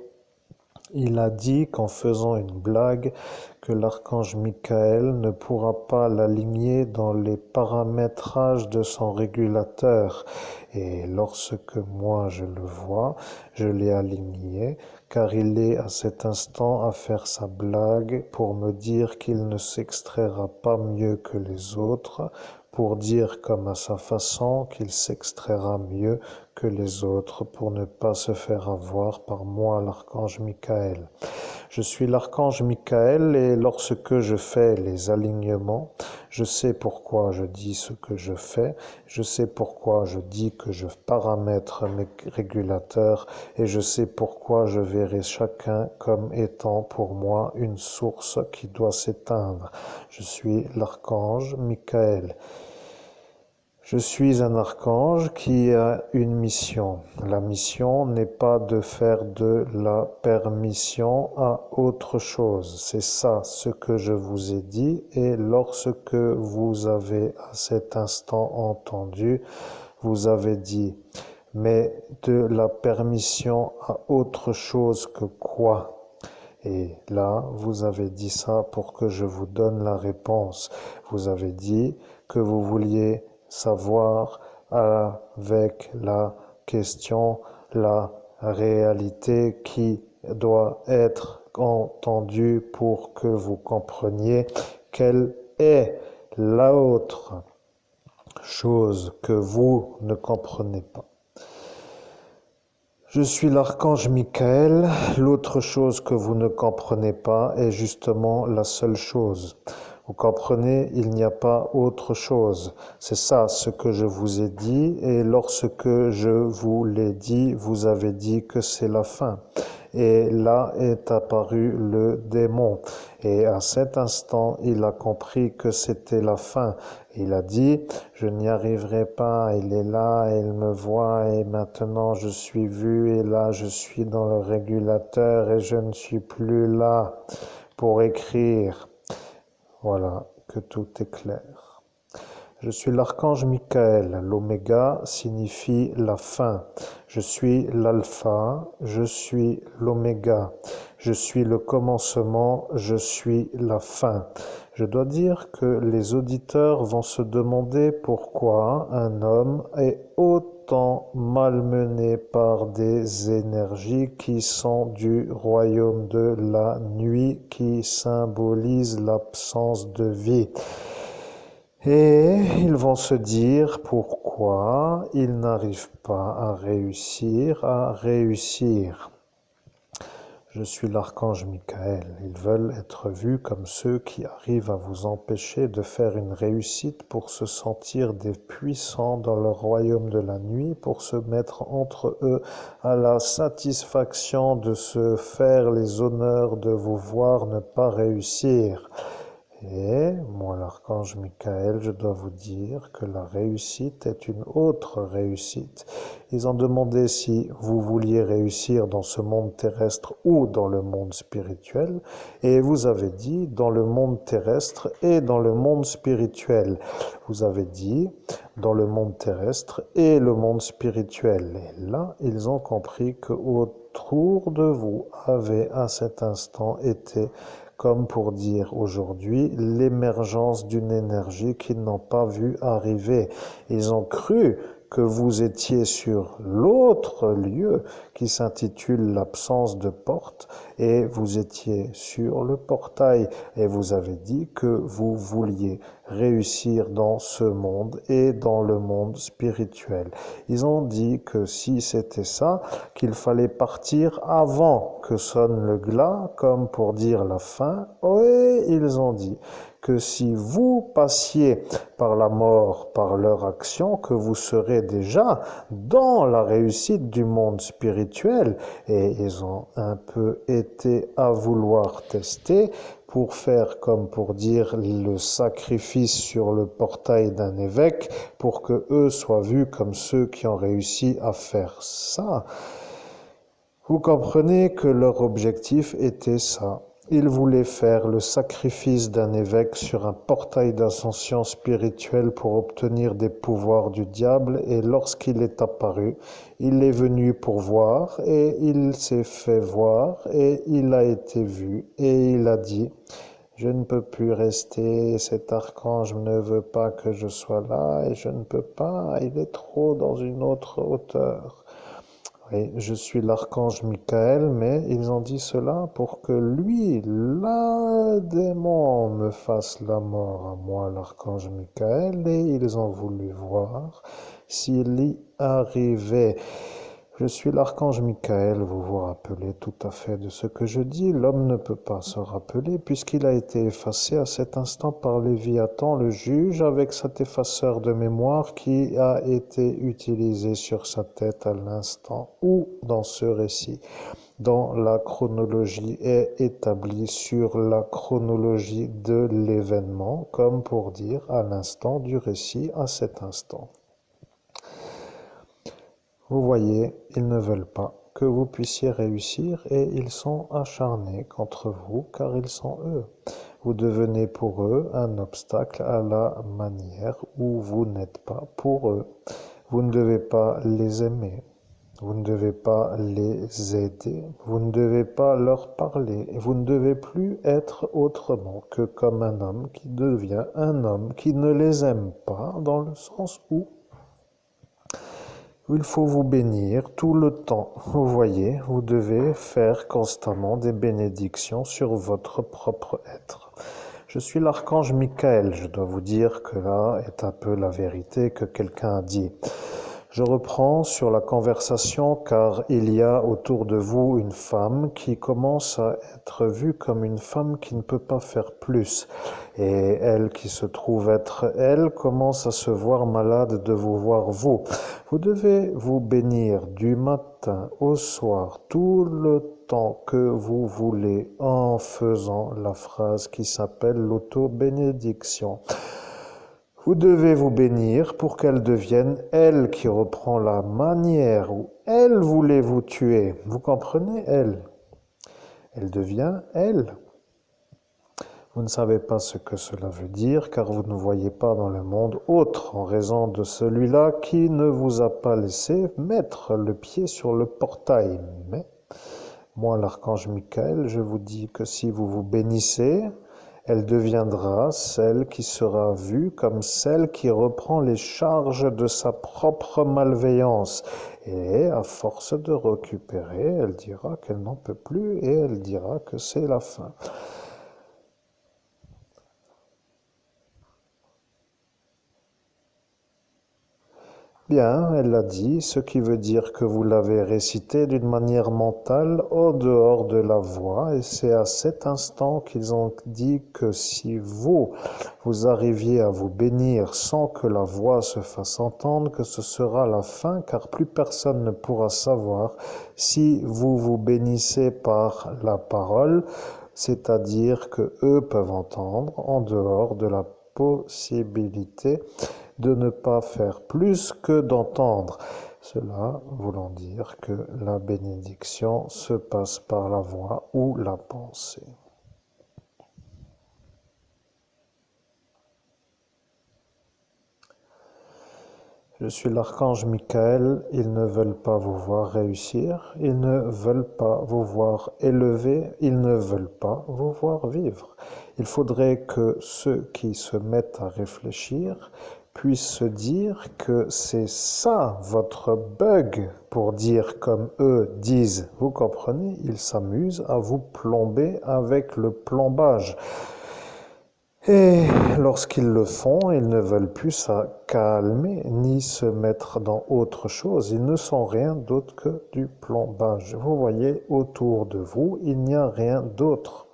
il a dit qu'en faisant une blague, que l'archange Michael ne pourra pas l'aligner dans les paramétrages de son régulateur. Et lorsque moi je le vois, je l'ai aligné, car il est à cet instant à faire sa blague pour me dire qu'il ne s'extraira pas mieux que les autres, pour dire comme à sa façon qu'il s'extraira mieux que les autres pour ne pas se faire avoir par moi, l'archange Michael. Je suis l'archange Michael et lorsque je fais les alignements, je sais pourquoi je dis ce que je fais, je sais pourquoi je dis que je paramètre mes régulateurs et je sais pourquoi je verrai chacun comme étant pour moi une source qui doit s'éteindre. Je suis l'archange Michael. Je suis un archange qui a une mission. La mission n'est pas de faire de la permission à autre chose. C'est ça ce que je vous ai dit et lorsque vous avez à cet instant entendu, vous avez dit, mais de la permission à autre chose que quoi? Et là, vous avez dit ça pour que je vous donne la réponse. Vous avez dit que vous vouliez savoir avec la question, la réalité qui doit être entendue pour que vous compreniez quelle est l'autre chose que vous ne comprenez pas. Je suis l'archange Michael. L'autre chose que vous ne comprenez pas est justement la seule chose. Vous comprenez, il n'y a pas autre chose. C'est ça ce que je vous ai dit, et lorsque je vous l'ai dit, vous avez dit que c'est la fin. Et là est apparu le démon. Et à cet instant, il a compris que c'était la fin. Il a dit, je n'y arriverai pas, il est là, il me voit, et maintenant je suis vu, et là je suis dans le régulateur, et je ne suis plus là pour écrire. Voilà, que tout est clair. Je suis l'archange Michael. L'oméga signifie la fin. Je suis l'alpha, je suis l'oméga. Je suis le commencement, je suis la fin. Je dois dire que les auditeurs vont se demander pourquoi un homme est autant malmené par des énergies qui sont du royaume de la nuit, qui symbolise l'absence de vie. Et ils vont se dire pourquoi ils n'arrivent pas à réussir. Je suis l'archange Michael. Ils veulent être vus comme ceux qui arrivent à vous empêcher de faire une réussite pour se sentir des puissants dans le royaume de la nuit, pour se mettre entre eux à la satisfaction de se faire les honneurs de vous voir ne pas réussir. Et moi, l'archange Michael, je dois vous dire que la réussite est une autre réussite. Ils ont demandé si vous vouliez réussir dans ce monde terrestre ou dans le monde spirituel, et vous avez dit dans le monde terrestre et dans le monde spirituel. Vous avez dit dans le monde terrestre et le monde spirituel. Et là, ils ont compris que autour de vous avait à cet instant été, comme pour dire aujourd'hui, l'émergence d'une énergie qu'ils n'ont pas vu arriver. Ils ont cru que vous étiez sur l'autre lieu qui s'intitule l'absence de porte et vous étiez sur le portail et vous avez dit que vous vouliez réussir dans ce monde et dans le monde spirituel. Ils ont dit que si c'était ça, qu'il fallait partir avant que sonne le glas, comme pour dire la fin. Et ils ont dit que si vous passiez par la mort, par leur action, que vous serez déjà dans la réussite du monde spirituel. Et ils ont un peu été à vouloir tester pour faire, comme pour dire, le sacrifice sur le portail d'un évêque, pour que eux soient vus comme ceux qui ont réussi à faire ça. Vous comprenez que leur objectif était ça. Ils voulaient faire le sacrifice d'un évêque sur un portail d'ascension spirituelle pour obtenir des pouvoirs du diable, et lorsqu'il est apparu, il est venu pour voir et il s'est fait voir et il a été vu et il a dit « Je ne peux plus rester, cet archange ne veut pas que je sois là et je ne peux pas, il est trop dans une autre hauteur. » Oui, je suis l'archange Michael, mais ils ont dit cela pour que lui, le démon, me fasse la mort à moi, l'archange Michael, et ils ont voulu voir s'il y arrivait. Je suis l'archange Michael, vous vous rappelez tout à fait de ce que je dis. L'homme ne peut pas se rappeler puisqu'il a été effacé à cet instant par Léviathan, le juge, avec cet effaceur de mémoire qui a été utilisé sur sa tête à l'instant où, dans ce récit, dans la chronologie est établie sur la chronologie de l'événement, comme pour dire à l'instant du récit, à cet instant. Vous voyez, ils ne veulent pas que vous puissiez réussir et ils sont acharnés contre vous car ils sont eux. Vous devenez pour eux un obstacle à la manière où vous n'êtes pas pour eux. Vous ne devez pas les aimer. Vous ne devez pas les aider, vous ne devez pas leur parler, et vous ne devez plus être autrement que comme un homme qui devient un homme qui ne les aime pas, dans le sens où il faut vous bénir tout le temps. Vous voyez, vous devez faire constamment des bénédictions sur votre propre être. Je suis l'archange Michael, je dois vous dire que là est un peu la vérité que quelqu'un a dit. Je reprends sur la conversation car il y a autour de vous une femme qui commence à être vue comme une femme qui ne peut pas faire plus. Et elle qui se trouve être elle commence à se voir malade de vous voir vous. Vous devez vous bénir du matin au soir, tout le temps que vous voulez en faisant la phrase qui s'appelle l'auto-bénédiction. Vous devez vous bénir pour qu'elle devienne elle qui reprend la manière où elle voulait vous tuer. Vous comprenez, elle? Elle devient elle. Vous ne savez pas ce que cela veut dire car vous ne voyez pas dans le monde autre en raison de celui-là qui ne vous a pas laissé mettre le pied sur le portail. Mais moi, l'archange Michael, je vous dis que si vous vous bénissez, elle deviendra celle qui sera vue comme celle qui reprend les charges de sa propre malveillance. Et à force de récupérer, elle dira qu'elle n'en peut plus et elle dira que c'est la fin. Bien, elle l'a dit, ce qui veut dire que vous l'avez récité d'une manière mentale au dehors de la voix, et c'est à cet instant qu'ils ont dit que si vous arriviez à vous bénir sans que la voix se fasse entendre, que ce sera la fin, car plus personne ne pourra savoir si vous vous bénissez par la parole, c'est-à-dire que eux peuvent entendre en dehors de la possibilité de ne pas faire plus que d'entendre. Cela voulant dire que la bénédiction se passe par la voix ou la pensée. Je suis l'archange Michael, ils ne veulent pas vous voir réussir, ils ne veulent pas vous voir élever, ils ne veulent pas vous voir vivre. Il faudrait que ceux qui se mettent à réfléchir puissent se dire que c'est ça votre bug pour dire comme eux disent. Vous comprenez? Ils s'amusent à vous plomber avec le plombage. Et lorsqu'ils le font, ils ne veulent plus se calmer ni se mettre dans autre chose. Ils ne sont rien d'autre que du plombage. Vous voyez, autour de vous, il n'y a rien d'autre.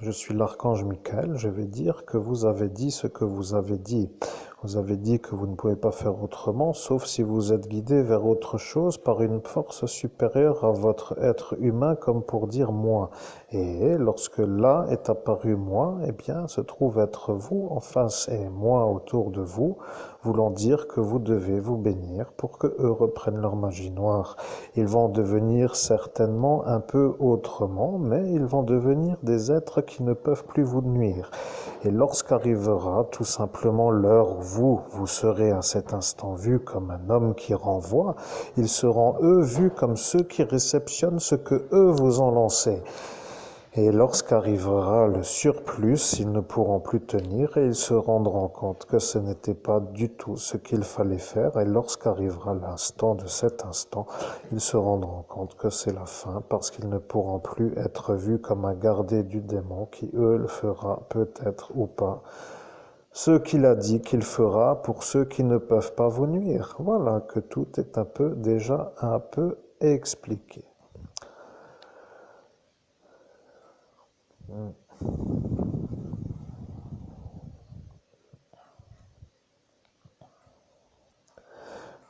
Je suis l'archange Michael, je vais dire que vous avez dit ce que vous avez dit. Vous avez dit que vous ne pouvez pas faire autrement, sauf si vous êtes guidé vers autre chose par une force supérieure à votre être humain, comme pour dire moi. Et lorsque là est apparu moi, eh bien, se trouve être vous en face et moi autour de vous, voulant dire que vous devez vous bénir pour que eux reprennent leur magie noire. Ils vont devenir certainement un peu autrement, mais ils vont devenir des êtres qui ne peuvent plus vous nuire. Et lorsqu'arrivera tout simplement l'heure où vous serez à cet instant vu comme un homme qui renvoie, ils seront eux vus comme ceux qui réceptionnent ce que eux vous ont lancé. Et lorsqu'arrivera le surplus, ils ne pourront plus tenir et ils se rendront compte que ce n'était pas du tout ce qu'il fallait faire. Et lorsqu'arrivera l'instant de cet instant, ils se rendront compte que c'est la fin parce qu'ils ne pourront plus être vus comme un gardé du démon qui, eux, le fera peut-être ou pas. Ce qu'il a dit qu'il fera pour ceux qui ne peuvent pas vous nuire. Voilà que tout est déjà un peu expliqué.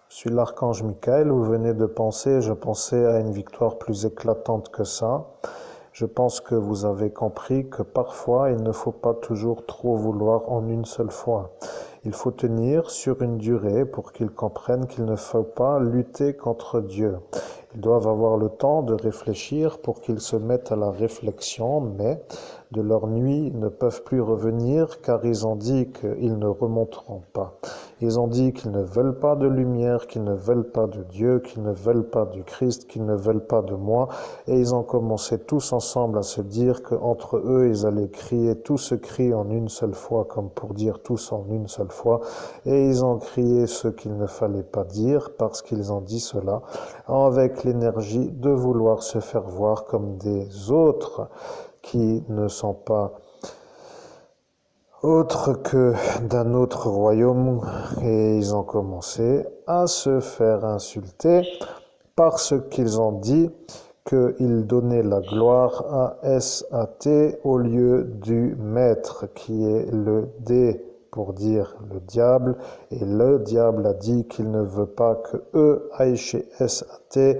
Je suis l'archange Michael, vous venez de penser, je pensais à une victoire plus éclatante que ça. Je pense que vous avez compris que parfois il ne faut pas toujours trop vouloir en une seule fois. Il faut tenir sur une durée pour qu'ils comprennent qu'il ne faut pas lutter contre Dieu. Ils doivent avoir le temps de réfléchir pour qu'ils se mettent à la réflexion, mais de leur nuit ne peuvent plus revenir car ils ont dit qu'ils ne remonteront pas. Ils ont dit qu'ils ne veulent pas de lumière, qu'ils ne veulent pas de Dieu, qu'ils ne veulent pas du Christ, qu'ils ne veulent pas de moi. Et ils ont commencé tous ensemble à se dire qu'entre eux, ils allaient crier tout ce cri en une seule fois, comme pour dire tous en une seule fois. Et ils ont crié ce qu'il ne fallait pas dire parce qu'ils ont dit cela avec l'énergie de vouloir se faire voir comme des autres qui ne sont pas autres que d'un autre royaume, et ils ont commencé à se faire insulter parce qu'ils ont dit qu'ils donnaient la gloire à Sat au lieu du maître qui est le dé pour dire le diable, et le diable a dit qu'il ne veut pas que eux aillent chez Sat,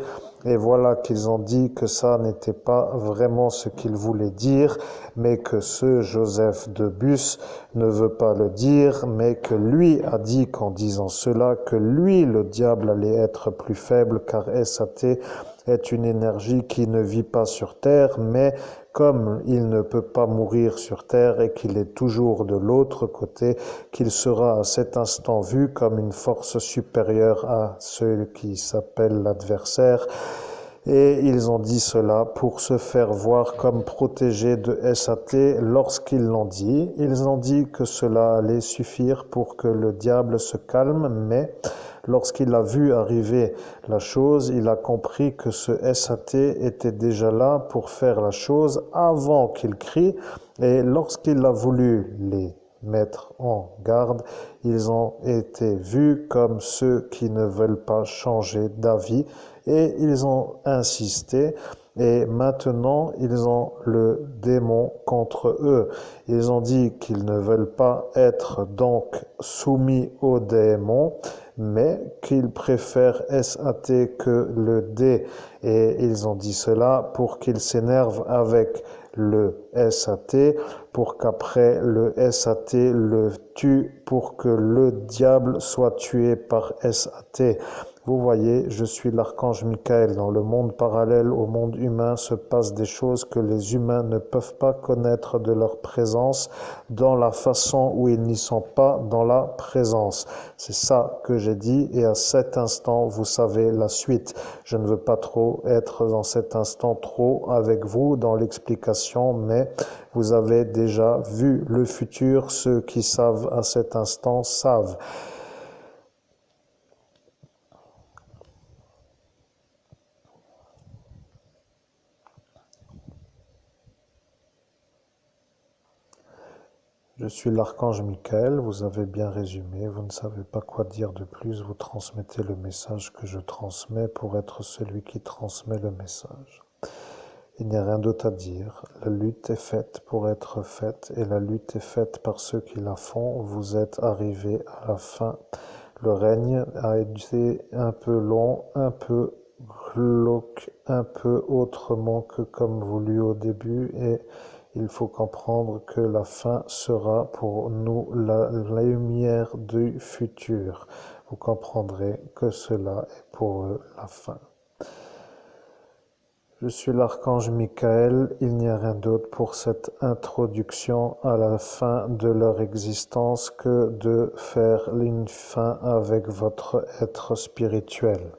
et voilà qu'ils ont dit que ça n'était pas vraiment ce qu'ils voulaient dire, mais que ce Joseph de Bus ne veut pas le dire, mais que lui a dit qu'en disant cela, que lui, le diable, allait être plus faible, car Sat est une énergie qui ne vit pas sur terre, mais comme il ne peut pas mourir sur terre et qu'il est toujours de l'autre côté, qu'il sera à cet instant vu comme une force supérieure à celui qui s'appelle l'adversaire. Et ils ont dit cela pour se faire voir comme protégés de Sat lorsqu'ils l'ont dit. Ils ont dit que cela allait suffire pour que le diable se calme, mais lorsqu'il a vu arriver la chose, il a compris que ce Sat était déjà là pour faire la chose avant qu'il crie. Et lorsqu'il a voulu les mettre en garde, ils ont été vus comme ceux qui ne veulent pas changer d'avis, et ils ont insisté, et maintenant ils ont le démon contre eux. Ils ont dit qu'ils ne veulent pas être donc soumis au démon, mais qu'ils préfèrent Sat que le dé. Et ils ont dit cela pour qu'ils s'énervent avec le Sat, pour qu'après le Sat le tue, pour que le diable soit tué par Sat. Vous voyez, je suis l'archange Michael. Dans le monde parallèle au monde humain se passent des choses que les humains ne peuvent pas connaître de leur présence dans la façon où ils n'y sont pas dans la présence. C'est ça que j'ai dit, et à cet instant, vous savez la suite. Je ne veux pas trop être dans cet instant trop avec vous dans l'explication, mais vous avez déjà vu le futur. Ceux qui savent à cet instant savent. Je suis l'archange Michael, vous avez bien résumé, vous ne savez pas quoi dire de plus, vous transmettez le message que je transmets pour être celui qui transmet le message. Il n'y a rien d'autre à dire, la lutte est faite pour être faite, et la lutte est faite par ceux qui la font. Vous êtes arrivés à la fin. Le règne a été un peu long, un peu glauque, un peu autrement que comme voulu au début, et il faut comprendre que la fin sera pour nous la lumière du futur. Vous comprendrez que cela est pour eux la fin. Je suis l'archange Michael, il n'y a rien d'autre pour cette introduction à la fin de leur existence que de faire une fin avec votre être spirituel.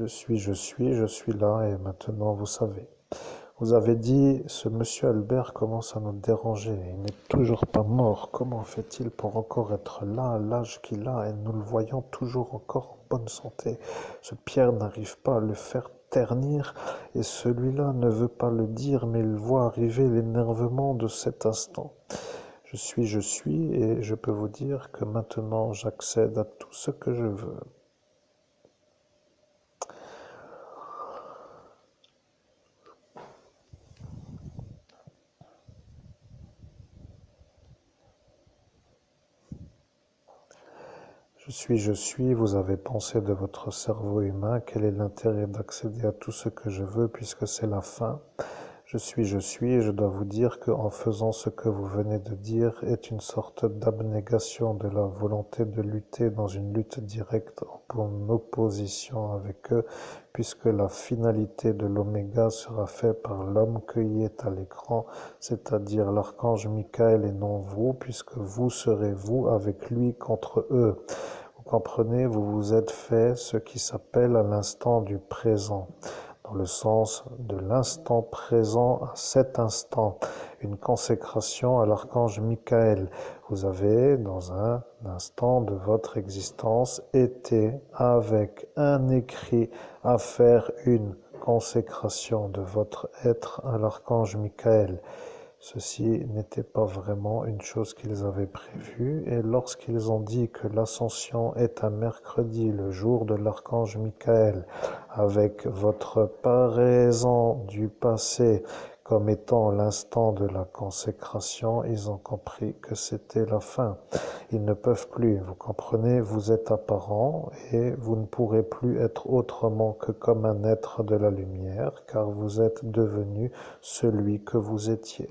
Je suis là, et maintenant vous savez. Vous avez dit, ce monsieur Albert commence à nous déranger, il n'est toujours pas mort, comment fait-il pour encore être là, à l'âge qu'il a, et nous le voyons toujours encore en bonne santé. Ce Pierre n'arrive pas à le faire ternir, et celui-là ne veut pas le dire, mais il voit arriver l'énervement de cet instant. Je suis, et je peux vous dire que maintenant j'accède à tout ce que je veux. Je suis, vous avez pensé de votre cerveau humain, quel est l'intérêt d'accéder à tout ce que je veux puisque c'est la fin. je suis, et je dois vous dire qu'en faisant ce que vous venez de dire est une sorte d'abnégation de la volonté de lutter dans une lutte directe en opposition avec eux, puisque la finalité de l'oméga sera faite par l'homme qui est à l'écran, c'est-à-dire l'archange Michael et non vous, puisque vous serez vous avec lui contre eux. Vous comprenez, vous vous êtes fait ce qui s'appelle à l'instant du présent, dans le sens de l'instant présent à cet instant, une consécration à l'archange Michael. Vous avez, dans un instant de votre existence, été avec un écrit à faire une consécration de votre être à l'archange Michael. Ceci n'était pas vraiment une chose qu'ils avaient prévue, et lorsqu'ils ont dit que l'ascension est un mercredi, le jour de l'archange Michael, avec votre paraison du passé comme étant l'instant de la consécration, ils ont compris que c'était la fin. Ils ne peuvent plus, vous comprenez, vous êtes apparent et vous ne pourrez plus être autrement que comme un être de la lumière, car vous êtes devenu celui que vous étiez.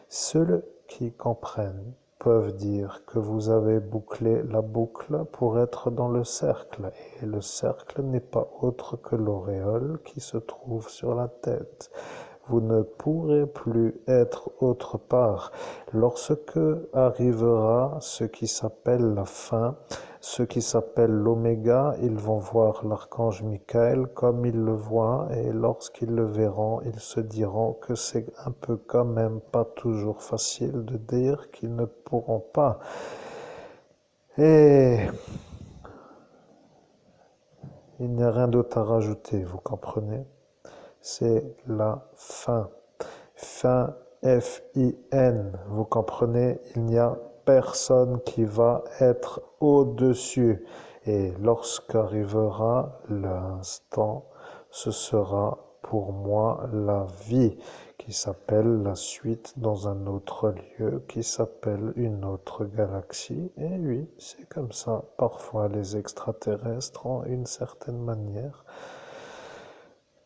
Ceux qui comprennent peuvent dire que vous avez bouclé la boucle pour être dans le cercle, et le cercle n'est pas autre que l'auréole qui se trouve sur la tête. Vous ne pourrez plus être autre part. Lorsque arrivera ce qui s'appelle la fin, ce qui s'appelle l'oméga, ils vont voir l'archange Michael comme ils le voient, et lorsqu'ils le verront, ils se diront que c'est un peu quand même pas toujours facile de dire qu'ils ne pourront pas. Et il n'y a rien d'autre à rajouter, vous comprenez? C'est la fin. Fin, F-I-N, vous comprenez, il n'y a personne qui va être au-dessus. Et lorsqu'arrivera l'instant, ce sera pour moi la vie qui s'appelle la suite dans un autre lieu, qui s'appelle une autre galaxie. Et oui, c'est comme ça. Parfois les extraterrestres ont une certaine manière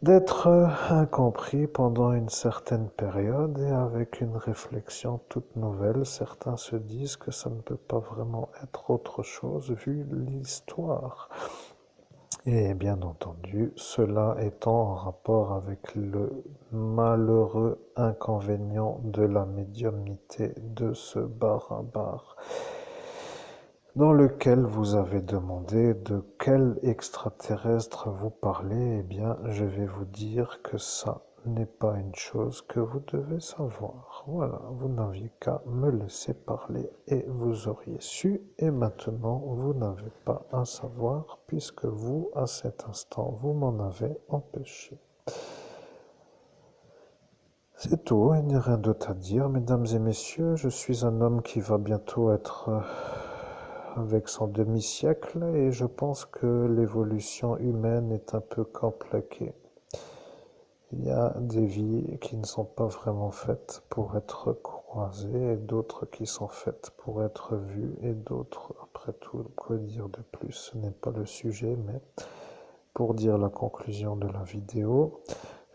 d'être incompris pendant une certaine période et avec une réflexion toute nouvelle. Certains se disent que ça ne peut pas vraiment être autre chose vu l'histoire. Et bien entendu, cela étant en rapport avec le malheureux inconvénient de la médiumnité de ce bar dans lequel vous avez demandé de quel extraterrestre vous parlez. Eh bien, je vais vous dire que ça n'est pas une chose que vous devez savoir. Voilà, vous n'aviez qu'à me laisser parler et vous auriez su. Et maintenant, vous n'avez pas à savoir puisque vous, à cet instant, vous m'en avez empêché. C'est tout, il n'y a rien d'autre à dire, mesdames et messieurs. Je suis un homme qui va bientôt être avec son demi-siècle et je pense que l'évolution humaine est un peu compliquée. Il y a des vies qui ne sont pas vraiment faites pour être croisées et d'autres qui sont faites pour être vues et d'autres, après tout, quoi dire de plus, ce n'est pas le sujet, mais pour dire la conclusion de la vidéo,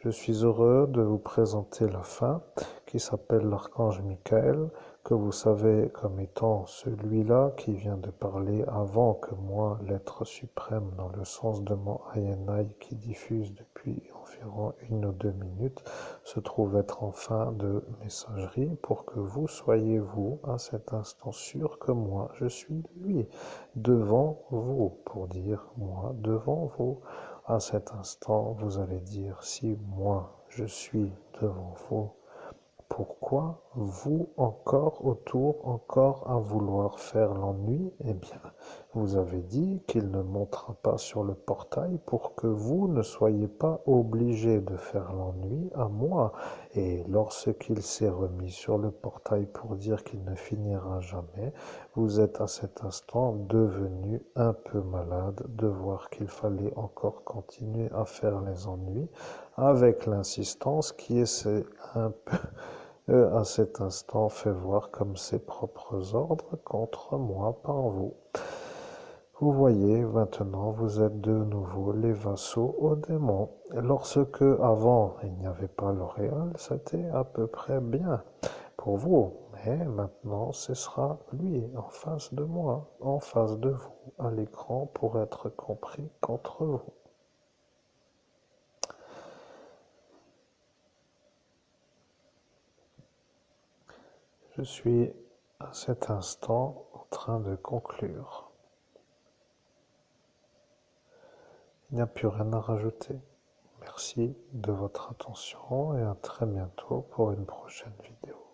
je suis heureux de vous présenter la fin qui s'appelle l'archange Michael, que vous savez comme étant celui-là qui vient de parler avant que moi, l'être suprême, dans le sens de mon INI qui diffuse depuis environ 1 ou 2 minutes, se trouve être en fin de messagerie pour que vous soyez vous à cet instant sûr que moi je suis lui devant vous, pour dire moi devant vous. À cet instant, vous allez dire si moi je suis devant vous, pourquoi vous encore autour, encore à vouloir faire l'ennui? Eh bien, vous avez dit qu'il ne montera pas sur le portail pour que vous ne soyez pas obligés de faire l'ennui à moi. Et lorsqu'il s'est remis sur le portail pour dire qu'il ne finira jamais, vous êtes à cet instant devenu un peu malade de voir qu'il fallait encore continuer à faire les ennuis avec l'insistance qui est un peu à cet instant fait voir comme ses propres ordres contre moi par vous. Vous voyez, maintenant vous êtes de nouveau les vassaux au démon. Lorsque avant il n'y avait pas l'auréole, c'était à peu près bien pour vous. Mais maintenant ce sera lui en face de moi, en face de vous, à l'écran pour être compris qu'entre vous. Je suis à cet instant en train de conclure. Il n'y a plus rien à rajouter. Merci de votre attention et à très bientôt pour une prochaine vidéo.